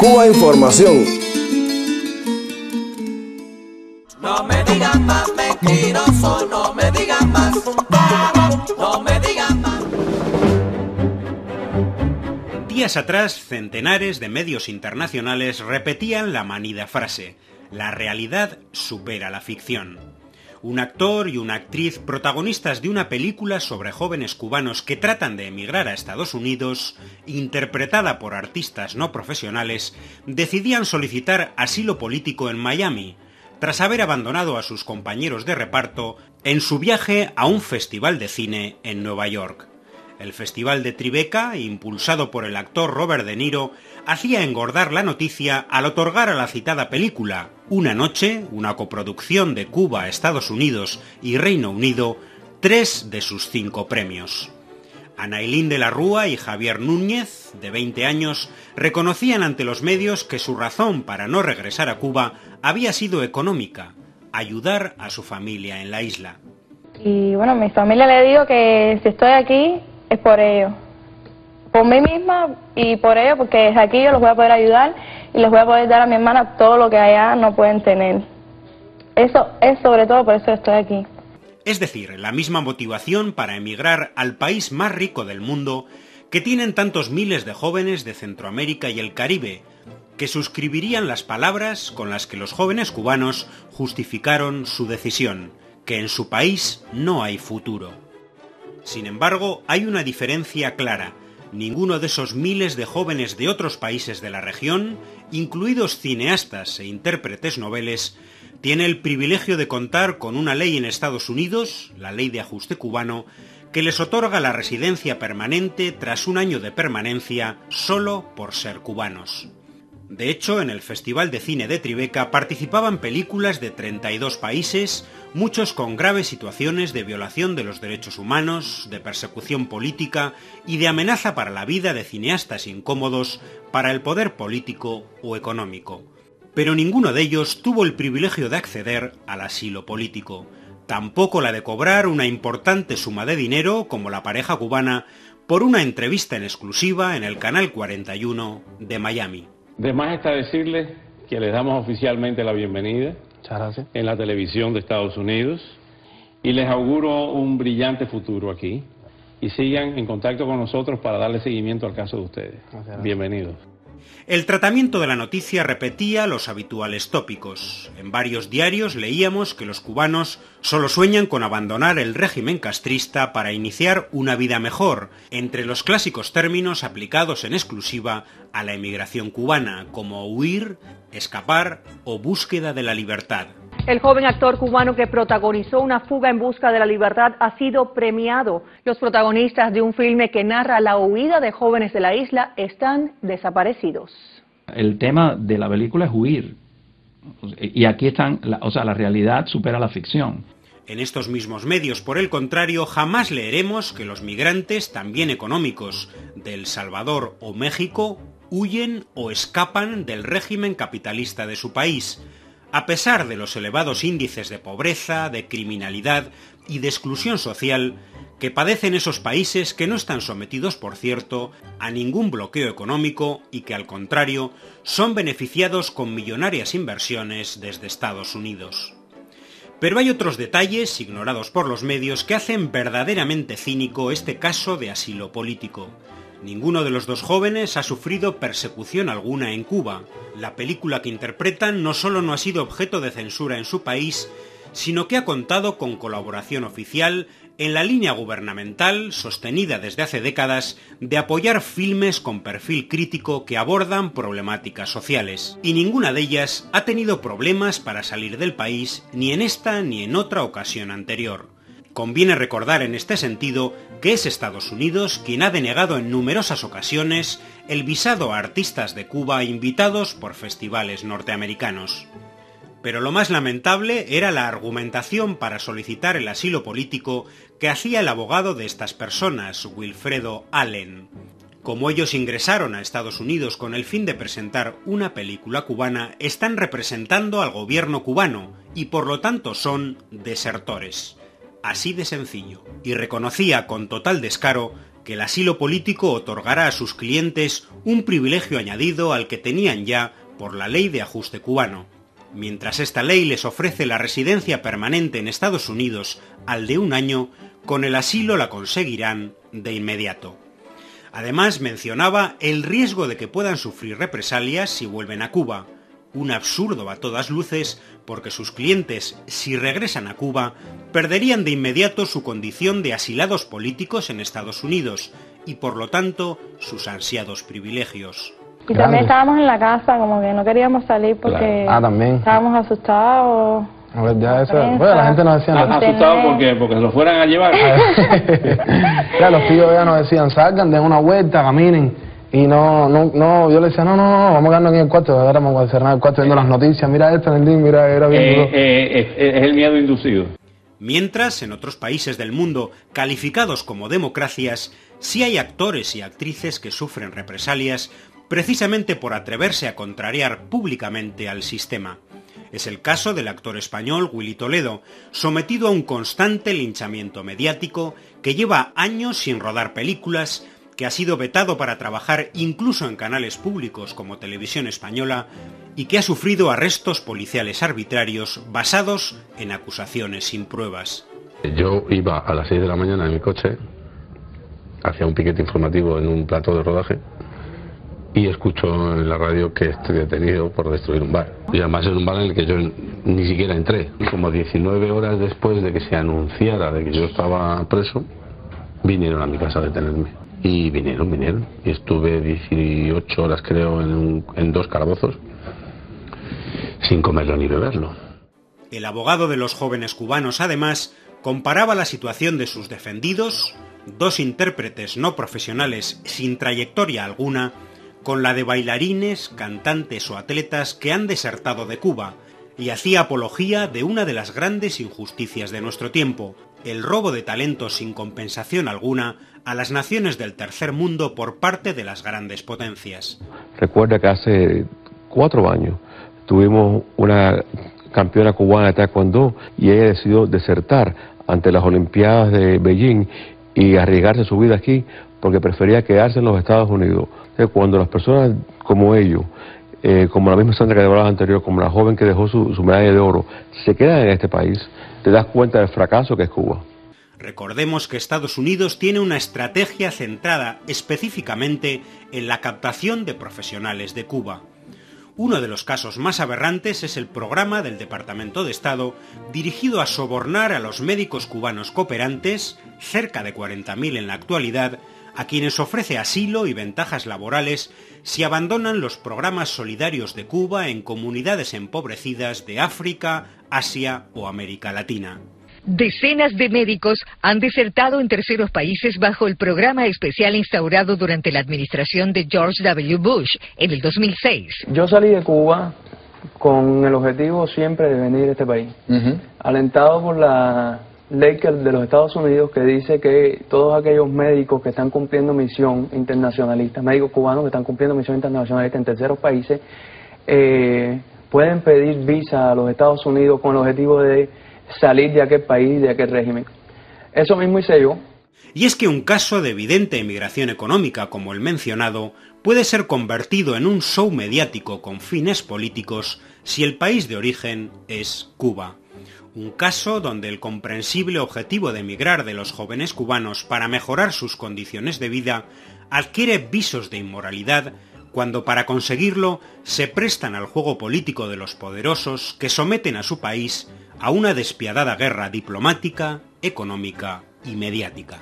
Cuba Información. No me digan más mentiroso, no me digan más, no me digan más. Días atrás, centenares de medios internacionales repetían la manida frase: la realidad supera la ficción. Un actor y una actriz, protagonistas de una película sobre jóvenes cubanos que tratan de emigrar a Estados Unidos, interpretada por artistas no profesionales, decidían solicitar asilo político en Miami, tras haber abandonado a sus compañeros de reparto en su viaje a un festival de cine en Nueva York. El Festival de Tribeca, impulsado por el actor Robert De Niro, hacía engordar la noticia al otorgar a la citada película Una noche, una coproducción de Cuba, Estados Unidos y Reino Unido, 3 de sus 5 premios. Anailín de la Rúa y Javier Núñez, de 20 años, reconocían ante los medios que su razón para no regresar a Cuba había sido económica: ayudar a su familia en la isla. Y bueno, a mi familia le digo que si estoy aquí es por ellos, por mí misma y por ellos, porque desde aquí yo los voy a poder ayudar y les voy a poder dar a mi hermana todo lo que allá no pueden tener. Eso es sobre todo por eso estoy aquí. Es decir, la misma motivación para emigrar al país más rico del mundo que tienen tantos miles de jóvenes de Centroamérica y el Caribe, que suscribirían las palabras con las que los jóvenes cubanos justificaron su decisión: que en su país no hay futuro. Sin embargo, hay una diferencia clara: ninguno de esos miles de jóvenes de otros países de la región, incluidos cineastas e intérpretes noveles, tiene el privilegio de contar con una ley en Estados Unidos, la Ley de Ajuste Cubano, que les otorga la residencia permanente tras un año de permanencia solo por ser cubanos. De hecho, en el Festival de Cine de Tribeca participaban películas de 32 países, muchos con graves situaciones de violación de los derechos humanos, de persecución política y de amenaza para la vida de cineastas incómodos para el poder político o económico. Pero ninguno de ellos tuvo el privilegio de acceder al asilo político, tampoco la de cobrar una importante suma de dinero, como la pareja cubana, por una entrevista en exclusiva en el Canal 41 de Miami. De más está decirles que les damos oficialmente la bienvenida en la televisión de Estados Unidos y les auguro un brillante futuro aquí, y sigan en contacto con nosotros para darle seguimiento al caso de ustedes. Bienvenidos. El tratamiento de la noticia repetía los habituales tópicos. En varios diarios leíamos que los cubanos solo sueñan con abandonar el régimen castrista para iniciar una vida mejor, entre los clásicos términos aplicados en exclusiva a la emigración cubana, como huir, escapar o búsqueda de la libertad. El joven actor cubano que protagonizó una fuga en busca de la libertad ha sido premiado. Los protagonistas de un filme que narra la huida de jóvenes de la isla están desaparecidos. El tema de la película es huir. Y aquí están, la realidad supera la ficción. En estos mismos medios, por el contrario, jamás leeremos que los migrantes, también económicos, de El Salvador o México, huyen o escapan del régimen capitalista de su país, a pesar de los elevados índices de pobreza, de criminalidad y de exclusión social que padecen esos países, que no están sometidos, por cierto, a ningún bloqueo económico y que, al contrario, son beneficiados con millonarias inversiones desde Estados Unidos. Pero hay otros detalles, ignorados por los medios, que hacen verdaderamente cínico este caso de asilo político. Ninguno de los dos jóvenes ha sufrido persecución alguna en Cuba. La película que interpretan no solo no ha sido objeto de censura en su país, sino que ha contado con colaboración oficial en la línea gubernamental, sostenida desde hace décadas, de apoyar filmes con perfil crítico que abordan problemáticas sociales. Y ninguna de ellas ha tenido problemas para salir del país, ni en esta ni en otra ocasión anterior. Conviene recordar en este sentido que es Estados Unidos quien ha denegado en numerosas ocasiones el visado a artistas de Cuba invitados por festivales norteamericanos. Pero lo más lamentable era la argumentación para solicitar el asilo político que hacía el abogado de estas personas, Wilfredo Allen. Como ellos ingresaron a Estados Unidos con el fin de presentar una película cubana, están representando al gobierno cubano y por lo tanto son desertores. Así de sencillo. Y reconocía con total descaro que el asilo político otorgará a sus clientes un privilegio añadido al que tenían ya por la ley de ajuste cubano. Mientras esta ley les ofrece la residencia permanente en Estados Unidos al de 1 año, con el asilo la conseguirán de inmediato. Además, mencionaba el riesgo de que puedan sufrir represalias si vuelven a Cuba, un absurdo a todas luces porque sus clientes, si regresan a Cuba, perderían de inmediato su condición de asilados políticos en Estados Unidos y, por lo tanto, sus ansiados privilegios. Y también estábamos en la casa, como que no queríamos salir porque también estábamos asustados. A ver, ya eso, bueno, la gente nos decía... ¿Asustados por qué? ¿Porque se los fueran a llevar? Ya, los tíos ya nos decían, salgan, den una vuelta, caminen. Y no, yo le decía, no, vamos a quedarnos aquí en el cuarto, ahora vamos a cerrar el cuarto viendo las noticias, mira esto en el link, mira, era bien. Es el miedo inducido. Mientras, en otros países del mundo, calificados como democracias, sí hay actores y actrices que sufren represalias precisamente por atreverse a contrariar públicamente al sistema. Es el caso del actor español Willy Toledo, sometido a un constante linchamiento mediático que lleva años sin rodar películas, que ha sido vetado para trabajar incluso en canales públicos como Televisión Española y que ha sufrido arrestos policiales arbitrarios basados en acusaciones sin pruebas. Yo iba a las 6 de la mañana en mi coche, hacía un piquete informativo en un plató de rodaje y escucho en la radio que estoy detenido por destruir un bar. Y además es un bar en el que yo ni siquiera entré. Como 19 horas después de que se anunciara de que yo estaba preso, vinieron a mi casa a detenerme. Y vinieron. Y estuve 18 horas, creo, en 2 calabozos, sin comerlo ni beberlo. El abogado de los jóvenes cubanos, además, comparaba la situación de sus defendidos, 2 intérpretes no profesionales sin trayectoria alguna, con la de bailarines, cantantes o atletas que han desertado de Cuba, y hacía apología de una de las grandes injusticias de nuestro tiempo, el robo de talentos sin compensación alguna a las naciones del tercer mundo por parte de las grandes potencias. Recuerda que hace 4 años tuvimos una campeona cubana de taekwondo y ella decidió desertar ante las Olimpiadas de Beijing y arriesgarse su vida aquí porque prefería quedarse en los Estados Unidos. Entonces, cuando las personas como ellos, como la misma Sandra que hablaba anterior, como la joven que dejó su medalla de oro, se quedan en este país, te das cuenta del fracaso que es Cuba. Recordemos que Estados Unidos tiene una estrategia centrada específicamente en la captación de profesionales de Cuba. Uno de los casos más aberrantes es el programa del Departamento de Estado dirigido a sobornar a los médicos cubanos cooperantes, cerca de 40.000 en la actualidad, a quienes ofrece asilo y ventajas laborales si abandonan los programas solidarios de Cuba en comunidades empobrecidas de África, Asia o América Latina. Decenas de médicos han desertado en terceros países bajo el programa especial instaurado durante la administración de George W. Bush en el 2006. Yo salí de Cuba con el objetivo siempre de venir a este país, alentado por la ley de los Estados Unidos que dice que todos aquellos médicos que están cumpliendo misión internacionalista, médicos cubanos que están cumpliendo misión internacionalista en terceros países, pueden pedir visa a los Estados Unidos con el objetivo de salir de aquel país, de aquel régimen. Eso mismo hice yo. Y es que un caso de evidente emigración económica como el mencionado puede ser convertido en un show mediático con fines políticos si el país de origen es Cuba. Un caso donde el comprensible objetivo de emigrar de los jóvenes cubanos para mejorar sus condiciones de vida adquiere visos de inmoralidad cuando para conseguirlo se prestan al juego político de los poderosos que someten a su país a una despiadada guerra diplomática, económica y mediática.